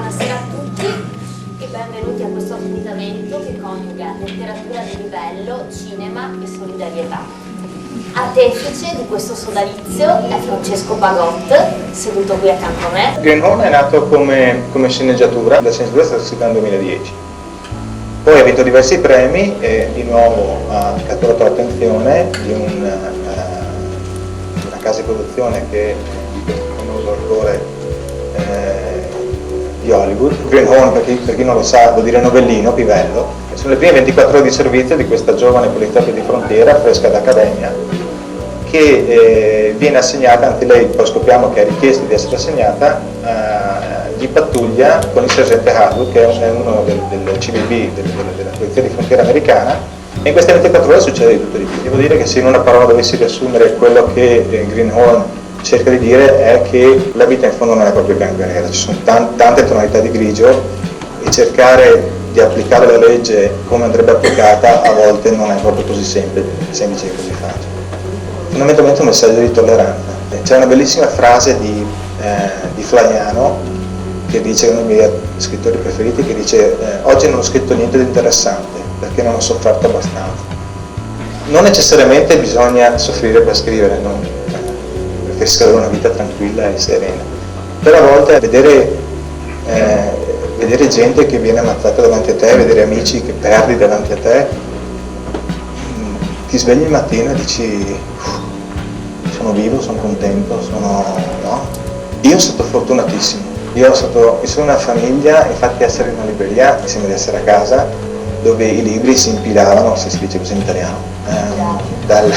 Buonasera a tutti e benvenuti a questo appuntamento che coniuga letteratura di livello, cinema e solidarietà. Artefice di questo sodalizio è Francesco Bagot, seduto qui accanto a me. Greenhorn è nato come sceneggiatura, la sceneggiatura è stata scritta nel 2010. Poi ha vinto diversi premi e di nuovo ha catturato l'attenzione di una casa di produzione che è di questo famoso autore di Hollywood. Greenhorn, per chi non lo sa, vuol dire novellino, pivello. Sono le prime 24 ore di servizio di questa giovane poliziotto di frontiera, fresca d'accademia, che viene assegnata, anche lei poi scopriamo che ha richiesto di essere assegnata, di pattuglia con il sergente Harwood, che è uno del CBB, della polizia di frontiera americana, e in queste 24 ore succede di tutto di più. Devo dire che se in una parola dovessi riassumere quello che Greenhorn cerca di dire è che la vita in fondo non è proprio bianco e nero, ci sono tante tonalità di grigio e cercare di applicare la legge come andrebbe applicata a volte non è proprio così semplice e così facile. Fondamentalmente un messaggio di tolleranza. C'è una bellissima frase di Flaiano, che dice, uno dei miei scrittori preferiti, che dice oggi non ho scritto niente di interessante perché non ho sofferto abbastanza. Non necessariamente bisogna soffrire per scrivere, no? Preferisco avere una vita tranquilla e serena, però a volte vedere gente che viene ammazzata davanti a te, vedere amici che perdi davanti a te, ti svegli il mattino e dici sono vivo, sono contento, no? Io sono stato fortunatissimo, io sono una famiglia, infatti essere in una libreria mi sembra di essere a casa, dove i libri si impilavano, se si dice così in italiano, dal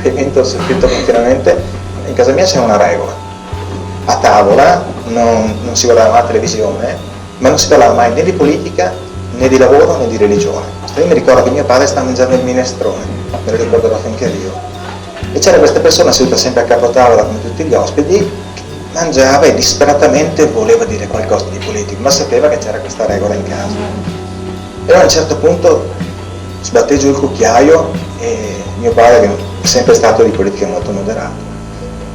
pavimento al soffitto continuamente. In casa mia c'è una regola: a tavola non si guardava mai la televisione, ma non si parlava mai né di politica, né di lavoro, né di religione. Io mi ricordo che mio padre stava mangiando il minestrone, me lo ricorderò finché vivo, e c'era questa persona seduta sempre a capo tavola come tutti gli ospiti, che mangiava e disperatamente voleva dire qualcosa di politico, ma sapeva che c'era questa regola in casa. E a un certo punto sbatté giù il cucchiaio e mio padre, che è sempre stato di politica molto moderato,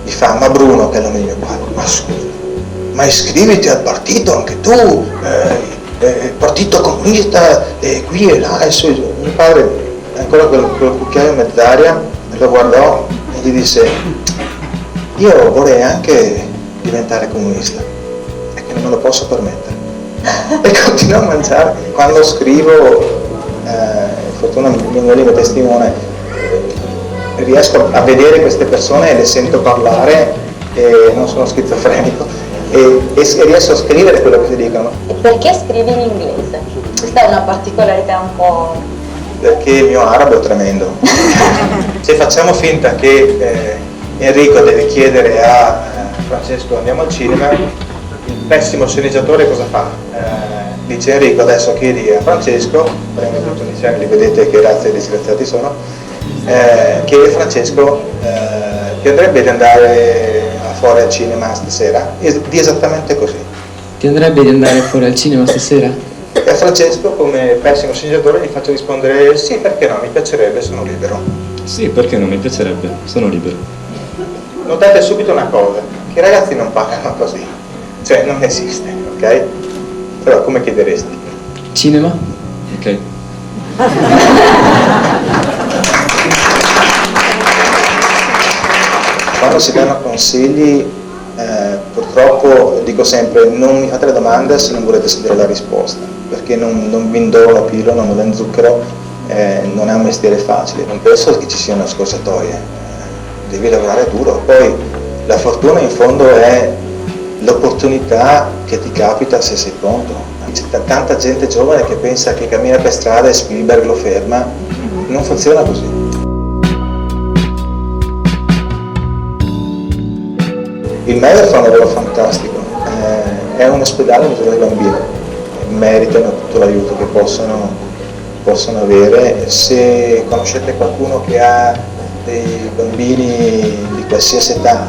gli fa: ma Bruno, che è il nome di mio padre, ma scusa, ma iscriviti al partito anche tu, partito comunista, qui e là e su. Mio padre, ancora quel cucchiaio in mezz'aria, lo guardò e gli disse: io vorrei anche diventare comunista, è che non me lo posso permettere. E continuo a mangiare. Quando scrivo, fortuna mia moglie è testimone, riesco a vedere queste persone e le sento parlare, e non sono schizofrenico, e riesco a scrivere quello che si dicono. E perché scrivi in inglese? Questa è una particolarità un po'... Perché il mio arabo è tremendo. Se facciamo finta che Enrico deve chiedere a Francesco andiamo al cinema, il pessimo sceneggiatore cosa fa? Dice: Enrico, adesso chiedi a Francesco, prendo tutti i insieme, li vedete che razze disgraziati sono, che Francesco ti andrebbe di andare fuori al cinema stasera? Di esattamente così. Ti andrebbe di andare fuori al cinema stasera? E a Francesco, come pessimo sceneggiatore, gli faccio rispondere: sì, perché no, mi piacerebbe, sono libero. Sì, perché non mi piacerebbe, sono libero. Notate subito una cosa, che i ragazzi non parlano così, cioè non esiste, ok? Però come chiederesti? Cinema? Ok. Quando si danno consigli, purtroppo dico sempre: non mi fate le domande se non volete sapere la risposta, perché non vi indoro la pillola, non ve la zucchero, non è un mestiere facile. Non penso che ci siano scorciatoie, devi lavorare duro. Poi la fortuna in fondo è l'opportunità che ti capita se sei pronto. C'è tanta gente giovane che pensa che cammina per strada e Spielberg lo ferma. Non funziona così. Il MER fa un lavoro fantastico, è un ospedale dove i bambini meritano tutto l'aiuto che possono avere. Se conoscete qualcuno che ha dei bambini di qualsiasi età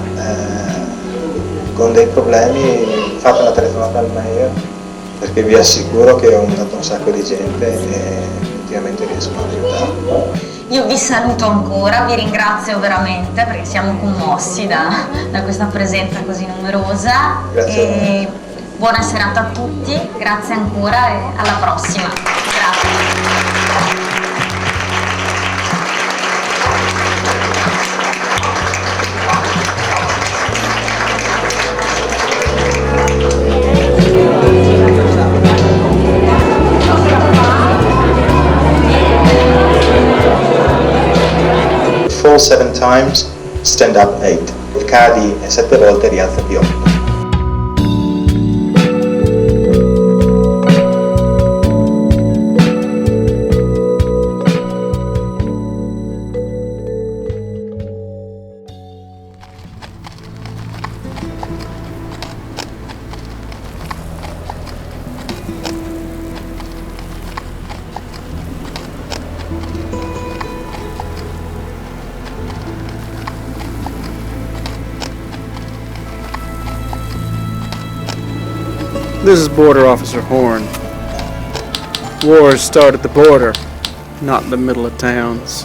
con dei problemi, fate una telefonata al MER, perché vi assicuro che ho mandato un sacco di gente e effettivamente riescono ad aiutare. Io vi saluto ancora, vi ringrazio veramente perché siamo commossi da questa presenza così numerosa. Grazie. E Buona serata a tutti, grazie ancora e alla prossima. Grazie. Fall 7 times, stand up 8. Cadi 7 volte, rialzati 8. This is Border Officer Horn. Wars start at the border, not in the middle of towns.